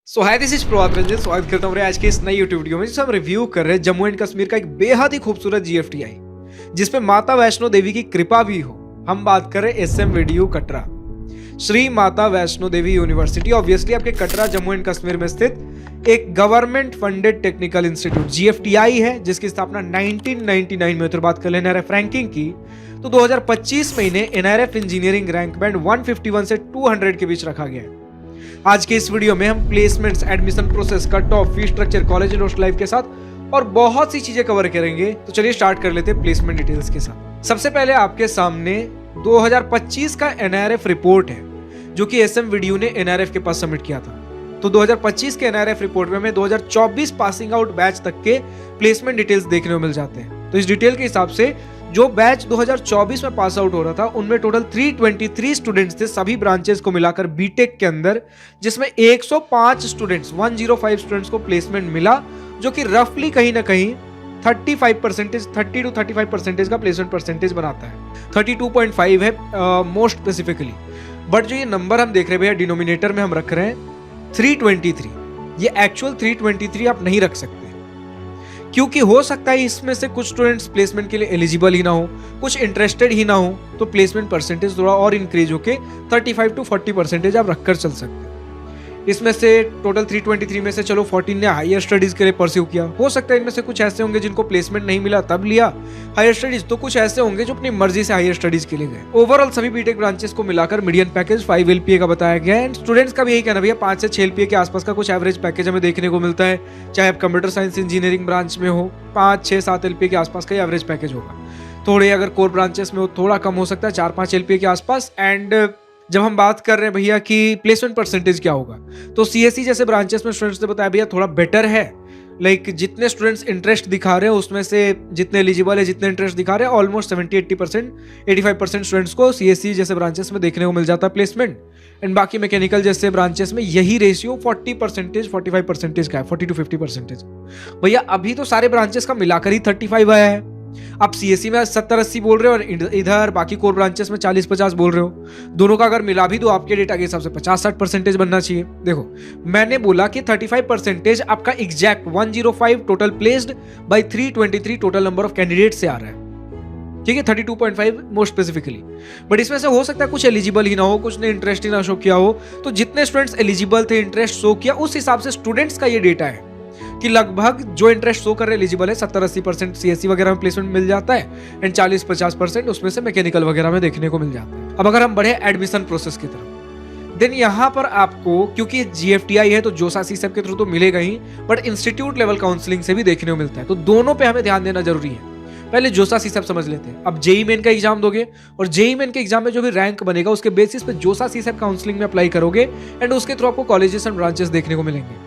Hi this is Prabhat Ranjan. स्वागत करता हूँ आज के इस नई यूट्यूब वीडियो में जिसमें हम रिव्यू कर रहे हैं जम्मू एंड कश्मीर का एक बेहद ही खूबसूरत GFTI जिसमें माता वैष्णो देवी की कृपा भी हो। हम बात कर रहे हैं SM VDU Katra, Shri Mata Vaishno Devi university. Obviously आपके कटरा जम्मू एंड कश्मीर में स्थित एक government funded technical institute GFTI है, जिसकी स्थापना 1999 में। तो बात कर लें NRF रैंकिंग की तो 2025 में इन्हें NRF इंजीनियरिंग रैंक बैंड 151 से 200 के बीच रखा गया है। आज के इस वीडियो में हम placements, admission process, cut off, fee structure, college and hostel life के साथ और बहुत सी चीजें कवर करेंगे। तो चलिए स्टार्ट कर लेते हैं प्लेसमेंट डिटेल्स के साथ। सबसे पहले आपके सामने 2025 का NRF रिपोर्ट है जो कि SM VDU ने NRF के पास सबमिट किया था। तो 2025 के NRF रिपोर्ट में हमें 2024 पासिंग आउट बैच तक के प्लेसमेंट डिटेल्स देखने को मिल जाते हैं। तो इस डिटेल के हिसाब से जो बैच 2024 में पास आउट हो रहा था उनमें टोटल 323 स्टूडेंट्स थे सभी ब्रांचेस को मिलाकर बीटेक के अंदर, जिसमें 105 स्टूडेंट्स 105 स्टूडेंट्स को प्लेसमेंट मिला, जो कि रफली कहीं ना कहीं 30 to 35% का प्लेसमेंट परसेंटेज बनाता है। 32.5 है मोस्ट स्पेसिफिकली। बट जो ये नंबर हम देख रहे हैं भैया, डिनोमिनेटर में हम रख रहे हैं 323। ये एक्चुअल 323 आप नहीं रख सकते, क्योंकि हो सकता है इसमें से कुछ स्टूडेंट्स प्लेसमेंट के लिए एलिजिबल ही ना हो, कुछ इंटरेस्टेड ही ना हो, तो प्लेसमेंट परसेंटेज थोड़ा और इंक्रीज होके 35 to 40% आप रखकर चल सकते हैं। इसमें से टोटल 323 में से चलो 14 ने हायर स्टडीज के लिए परस्यू किया। हो सकता है इनमें से कुछ ऐसे होंगे जिनको प्लेसमेंट नहीं मिला तब लिया हायर स्टडीज, तो कुछ ऐसे होंगे जो अपनी मर्जी से हायर स्टडीज के लिए गए। ओवरऑल सभी बीटेक ब्रांचेस को मिलाकर मीडियन पैकेज 5 LPA का बताया गया है। एंड स्टूडेंट्स का भी यही कहना भैया 5 से 6 LPA के आसपास का कुछ एवरेज पैकेज हमें देखने को मिलता है, चाहे आप कंप्यूटर साइंस इंजीनियरिंग ब्रांच में हो। 5, 6, 7 LPA के आसपास का एवरेज पैकेज होगा। थोड़े अगर कोर ब्रांचेस में हो थोड़ा कम हो सकता है, 4-5 LPA के आसपास। एंड जब हम बात कर रहे हैं भैया कि प्लेसमेंट परसेंटेज क्या होगा, तो CSE जैसे ब्रांचेस में स्टूडेंट्स ने बताया भैया थोड़ा बेटर है। लाइक जितने स्टूडेंट्स इंटरेस्ट दिखा रहे हैं उसमें से जितने एलिजिबल है, जितने इंटरेस्ट दिखा रहे हैं, ऑलमोस्ट 70-80%, 85% स्टूडेंट्स को CSE जैसे ब्रांचेस में देखने को मिल जाता है प्लेसमेंट। एंड बाकी मैकेनिकल जैसे ब्रांचेस में यही रेशियो 40%, 45% का है, 40 to 50%। भैया अभी तो सारे ब्रांचेस का मिलाकर ही 35 आया है। आप CSE में 70-80 बोल रहे हो और इधर बाकी कोर ब्रांचेस में 40-50 बोल रहे हो। दोनों का अगर मिला भी तो आपके डेटा के हिसाब से 50-60% बनना चाहिए। देखो मैंने बोला कि 35% आपका exact 105 total placed bye 323 total number of candidate से आ रहा है, ठीक है, 32.5 मोस्ट स्पेसिफिकली। बट इसमें से हो सकता है कुछ एलिजिबल ही ना हो, कुछ ने इंटरेस्ट ही ना शो किया हो। तो जितने स्टूडेंट्स एलिजिबल थे, इंटरेस्ट शो किया, उस हिसाब से स्टूडेंट्स का ये डेटा है कि लगभग जो इंटरेस्ट शो कर रहे एलिजिबल है 70-80% CSE वगैरह में प्लेसमेंट मिल जाता है एंड 40-50% उसमें से मैकेनिकल वगैरह में देखने को मिल जाता है। अब अगर हम बढ़े एडमिशन प्रोसेस की तरफ, देन यहाँ पर आपको क्योंकि GFTI है तो जोसा CSEB के थ्रू तो मिलेगा ही, बट इंस्टीट्यूट लेवल काउंसलिंग से भी देखने को मिलता है। तो दोनों पे हमें ध्यान देना जरूरी है। पहले जोसा CSEB समझ लेते हैं। अब JEE मेन का एग्जाम दोगे और JEE मेन के एग्जाम में जो भी रैंक बनेगा उसके बेसिस पे जोसा CSEB काउंसलिंग में अप्लाई करोगे एंड उसके थ्रू आपको कॉलेजेस एंड ब्रांचेस देखने को मिलेंगे।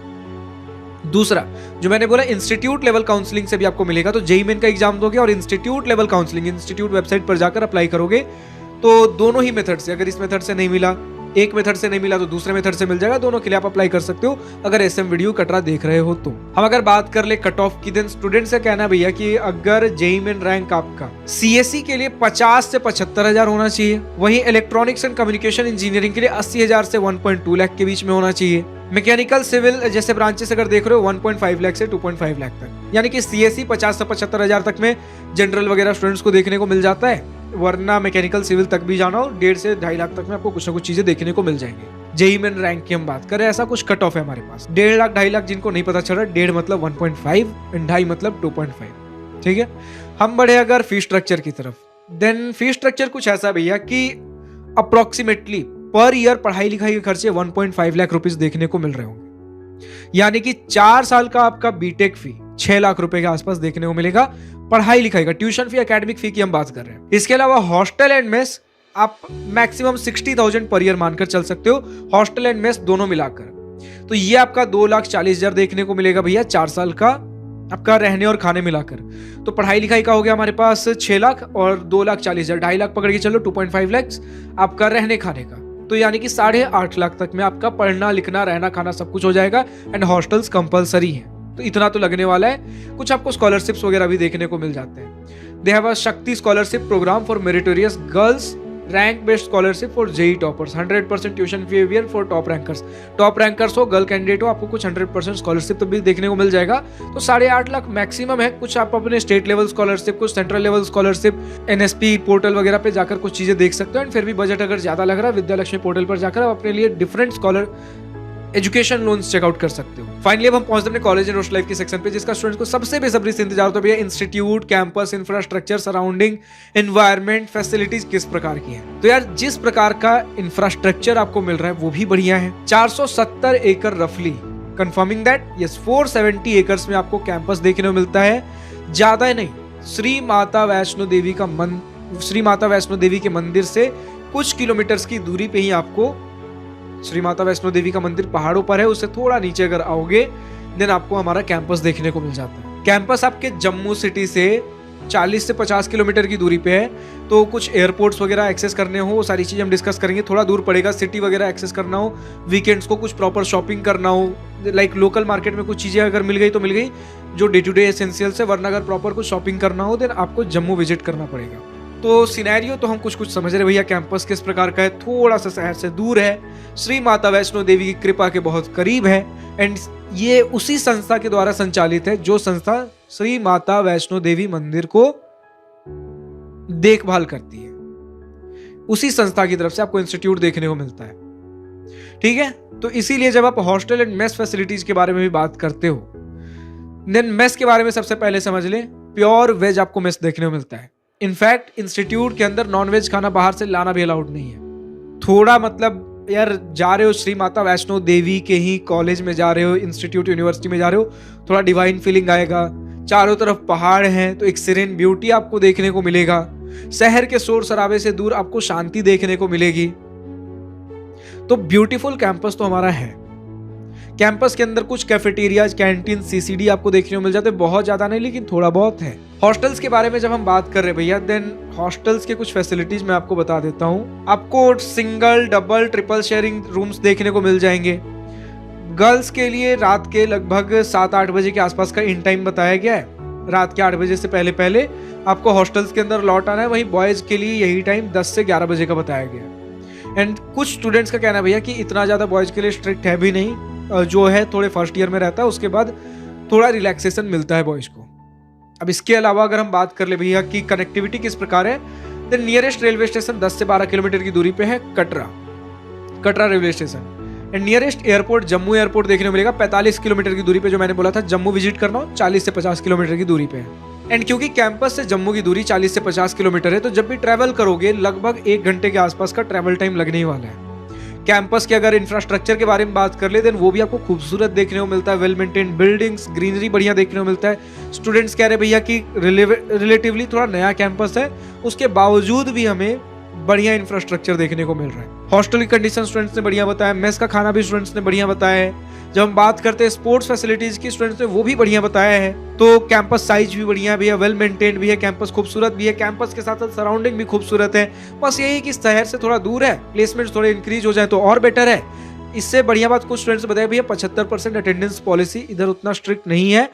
दूसरा जो मैंने बोला इंस्टीट्यूट लेवल काउंसलिंग से भी आपको मिलेगा। तो JEE मेन का एग्जाम दोगे और institute level counselling institute website पर जाकर अप्लाई करोगे, तो दोनों ही मेथड से, अगर इस मेथड से नहीं मिला, एक मेथड से नहीं मिला तो दूसरे मेथड से मिल जाएगा। दोनों के लिए आप अप्लाई कर सकते हो अगर SM VDU कटरा देख रहे हो तो। हम अगर बात कर ले कट ऑफ की, देन स्टूडेंट से कहना भैया कि अगर JEE मेन रैंक आपका CSE के लिए 50 से 75,000 होना चाहिए, वहीं इलेक्ट्रॉनिक्स एंड कम्युनिकेशन इंजीनियरिंग के लिए 80,000 से 1.2 लाख के बीच में होना चाहिए। मैकेनिकल सिविल जैसे ब्रांचेस अगर देख रहे हो 1.5 लाख से 2.5 लाख तक, यानी कि CSE 50 से 75,000 तक में जनरल वगैरह स्टूडेंट्स को देखने को मिल जाता है। वरना मैकेनिकल सिविल तक भी जाना हो 1.5 से 2.5 लाख तक में आपको कुछ ना कुछ चीजें देखने को मिल जाएंगी। JEE मेन रैंक की हम बात करें, ऐसा कुछ कट ऑफ है हमारे पास 1.5 लाख 2.5 लाख। जिनको नहीं पता चल रहा, 1.5 मतलब 1.5 एंड 2.5 मतलब 2.5, ठीक है। हम बढ़े अगर फी स्ट्रक्चर की तरफ, देन फी स्ट्रक्चर कुछ ऐसा भैया कि अप्रोक्सीमेटली पर ईयर पढ़ाई लिखाई के खर्चे 1.5 लाख रुपीज देखने को मिल रहे होंगे, यानी कि 4 साल का आपका बीटेक फी 6 लाख रुपए के आसपास देखने को मिलेगा। पढ़ाई लिखाई का ट्यूशन फी, एकेडमिक फी की हम बात कर रहे हैं। इसके अलावा हॉस्टल एंड मेस आप मैक्सिमम 60,000 पर ईयर मानकर चल सकते हो, हॉस्टल एंड मेस दोनों मिलाकर। तो ये आपका 2,40,000 देखने को मिलेगा भैया 4 साल का आपका रहने और खाने मिलाकर। तो पढ़ाई लिखाई का हो गया हमारे पास 6 लाख और 2,40,000, 2.5 लाख पकड़ के चलो, 2.5 लाख आपका रहने खाने का। तो यानी कि 8.5 लाख तक में आपका पढ़ना लिखना रहना खाना सब कुछ हो जाएगा एंड हॉस्टल्स कंपलसरी है। तो इतना तो लगने वाला है। कुछ आपको स्कॉलरशिप्स वगैरह भी देखने को मिल जाते हैं। दे have a Shakti scholarship program for meritorious girls rank based scholarship for JEE toppers, 100% tuition fee waiver for top rankers हो, गर्ल कैंडिडेट हो, आपको कुछ 100% स्कॉलरशिप तो भी देखने को मिल जाएगा। तो 8.5 लाख मैक्सिमम है। कुछ आप अपने स्टेट लेवल स्कॉलरशिप, कुछ central level scholarship, NSP portal वगैरह पे जाकर कुछ चीजें देख सकते हो। एंड फिर भी बजट अगर ज्यादा लग रहा है, विद्या लक्ष्मी पोर्टल पर जाकर आप अपने लिए different scholar education loans check out कर सकते हो। फाइनली अब हम पहुंचते अपने कॉलेज एंड हॉस्टल लाइफ के सेक्शन पे, जिसका स्टूडेंट्स को सबसे बेसब्री से इंतजार होता है भैया institute, campus, infrastructure, surrounding, environment, facilities किस प्रकार की है। तो यार जिस प्रकार का इंफ्रास्ट्रक्चर आपको मिल रहा है वो भी बढ़िया है। 470 एकड़ रफली, कंफर्मिंग दैट यस 470 एकर्स में आपको कैंपस देखने को मिलता है। ज्यादा नहीं, श्री माता वैष्णो देवी के मंदिर से कुछ किलोमीटर्स की दूरी पे ही आपको, श्री माता वैष्णो देवी का मंदिर पहाड़ों पर है, उससे थोड़ा नीचे अगर आओगे देन आपको हमारा कैंपस देखने को मिल जाता है। कैंपस आपके जम्मू सिटी से 40 से 50 किलोमीटर की दूरी पे है। तो कुछ एयरपोर्ट्स वगैरह एक्सेस करने हो, वो सारी चीजें हम डिस्कस करेंगे। थोड़ा दूर पड़ेगा, सिटी वगैरह एक्सेस करना हो, वीकेंड्स को कुछ प्रॉपर शॉपिंग करना हो, लाइक लोकल मार्केट में कुछ चीजें अगर मिल गई तो मिल गई जो डे टू डे एसेंशियल्स है, वरना अगर प्रॉपर कुछ शॉपिंग करना हो देन आपको जम्मू विजिट करना पड़ेगा। तो सिनेरियो तो हम कुछ समझ रहे भैया, कैंपस किस प्रकार का है, थोड़ा सा शहर से दूर है, श्री माता वैष्णो देवी की कृपा के बहुत करीब है। एंड ये उसी संस्था के द्वारा संचालित है जो संस्था श्री माता वैष्णो देवी मंदिर को देखभाल करती है। उसी संस्था की तरफ से आपको इंस्टीट्यूट देखने को मिलता है। ठीक है, तो इसीलिए जब आप हॉस्टल एंड मेस फैसिलिटीज के बारे में भी बात करते हो देन मेस के बारे में सबसे पहले समझ ले, प्योर वेज आपको मेस देखने को मिलता है। इनफैक्ट इंस्टीट्यूट के अंदर नॉनवेज खाना बाहर से लाना भी अलाउड नहीं है। थोड़ा मतलब यार जा रहे हो श्री माता वैष्णो देवी के ही कॉलेज में जा रहे हो, इंस्टीट्यूट यूनिवर्सिटी में जा रहे हो, थोड़ा डिवाइन फीलिंग आएगा। चारों तरफ पहाड़ हैं तो एक सीरेन ब्यूटी आपको देखने को मिलेगा। शहर के शोर शराबे से दूर आपको शांति देखने को मिलेगी। तो ब्यूटीफुल कैंपस तो हमारा है। कैंपस के अंदर कुछ कैफेटेरियाज, कैंटीन, सीसीडी आपको देखने को मिल जाते हैं, बहुत ज्यादा नहीं लेकिन थोड़ा बहुत है। हॉस्टल्स के बारे में जब हम बात कर रहे हैं भैया देन हॉस्टल्स के कुछ फैसिलिटीज मैं आपको बता देता हूँ। आपको single, double, triple sharing rooms देखने को मिल जाएंगे। गर्ल्स के लिए रात के लगभग 7-8 बजे के आसपास का इन टाइम बताया गया है। रात के 8 बजे से पहले पहले आपको हॉस्टल्स के अंदर लौट आना है। वहीं बॉयज के लिए यही टाइम 10 से 11 बजे का बताया गया। एंड कुछ स्टूडेंट्स का कहना है भैया कि इतना ज्यादा बॉयज के लिए स्ट्रिक्ट है भी नहीं, जो है थोड़े फर्स्ट ईयर में रहता है, उसके बाद थोड़ा रिलैक्सेशन मिलता है बॉयज को। अब इसके अलावा अगर हम बात कर ले भैया कि कनेक्टिविटी किस प्रकार है, देन नियरेस्ट रेलवे स्टेशन 10 से 12 किलोमीटर की दूरी पे है Katra railway station. And nearest airport Jammu airport देखने को मिलेगा 45 किलोमीटर की दूरी पे, जो मैंने बोला था जम्मू विजिट करना हो 40 से 50 किलोमीटर की दूरी पे है। एंड क्योंकि कैंपस से जम्मू की दूरी 40 से 50 किलोमीटर है तो जब भी ट्रैवल करोगे लगभग 1 घंटे के आसपास का ट्रैवल टाइम लगने ही वाला है। कैंपस के अगर इंफ्रास्ट्रक्चर के बारे में बात कर ले देन वो भी आपको खूबसूरत देखने को मिलता है। वेल मेंटेन बिल्डिंग्स, ग्रीनरी बढ़िया देखने को मिलता है। स्टूडेंट्स कह रहे भैया कि रिलेटिवली थोड़ा नया कैंपस है, उसके बावजूद भी हमें बढ़िया इंफ्रास्ट्रक्चर देखने को मिल रहा है। हॉस्टल की कंडीशन स्टूडेंट्स ने बढ़िया बताया, मेस का खाना भी स्टूडेंट्स ने बढ़िया बताया है। जब हम बात करते हैं स्पोर्ट्स फैसिलिटीज की, स्टूडेंट्स ने वो भी बढ़िया बताया है। तो कैंपस साइज भी बढ़िया भी है, वेल मेंटेन्ड भी है, कैंपस खूबसूरत भी है, कैंपस के साथ साथ सराउंडिंग भी खूबसूरत है। बस यही कि शहर से थोड़ा दूर है, प्लेसमेंट थोड़े इंक्रीज हो जाए तो और बेटर है। इससे बढ़िया बात कुछ स्टूडेंट्स बताया भैया 75% अटेंडेंस पॉलिसी इधर उतना स्ट्रिक्ट नहीं है,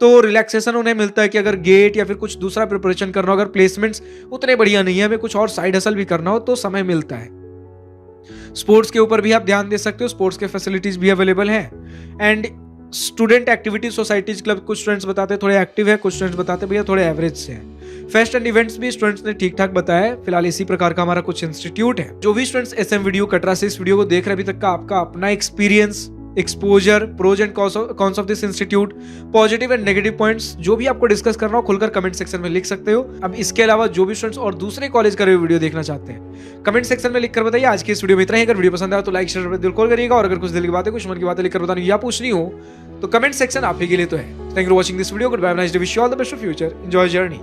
तो रिलैक्सेशन उन्हें मिलता है कि अगर गेट या फिर कुछ दूसरा प्रिपरेशन करना हो, अगर प्लेसमेंट्स उतने बढ़िया नहीं है, हमें कुछ और साइड हसल भी करना हो तो समय मिलता है। स्पोर्ट्स के ऊपर भी आप ध्यान दे सकते हो, स्पोर्ट्स के फैसिलिटीज भी अवेलेबल हैं। And student activity societies club कुछ स्टूडेंट्स बताते हैं थोड़े एक्टिव है, कुछ स्टूडेंट्स बताते हैं भैया थोड़े एवरेज से है। फेस्ट एंड इवेंट्स भी स्टूडेंट्स ने ठीक ठाक बताया है। फिलहाल इसी प्रकार का हमारा कुछ इंस्टीट्यूट है। जो भी स्टूडेंट्स एसएम वीडियो कटरा से इस वीडियो को देख रहे हैं, अभी तक का आपका अपना experience, exposure, pros and cons of this institute, positive and negative points जो भी आपको डिस्कस करना हो खुलकर कमेंट सेक्शन में लिख सकते हो। अब इसके अलावा जो भी स्टूडेंट्स और दूसरे कॉलेज का वीडियो देखना चाहते हैं कमेंट सेक्शन में लिखकर बताइए। आज की इस वीडियो में इतना ही। अगर वीडियो पसंद आया तो लाइक शेयर दिल कॉल करिएगा, और अगर कुछ दिल की बातें, कुछ मन की बातें लिखकर बतानी या पूछनी हो तो कमेंट सेक्शन आप ही के लिए तो है। Thank you for watching this video. Good bye, nice day, wish you all the best for future, enjoy journey.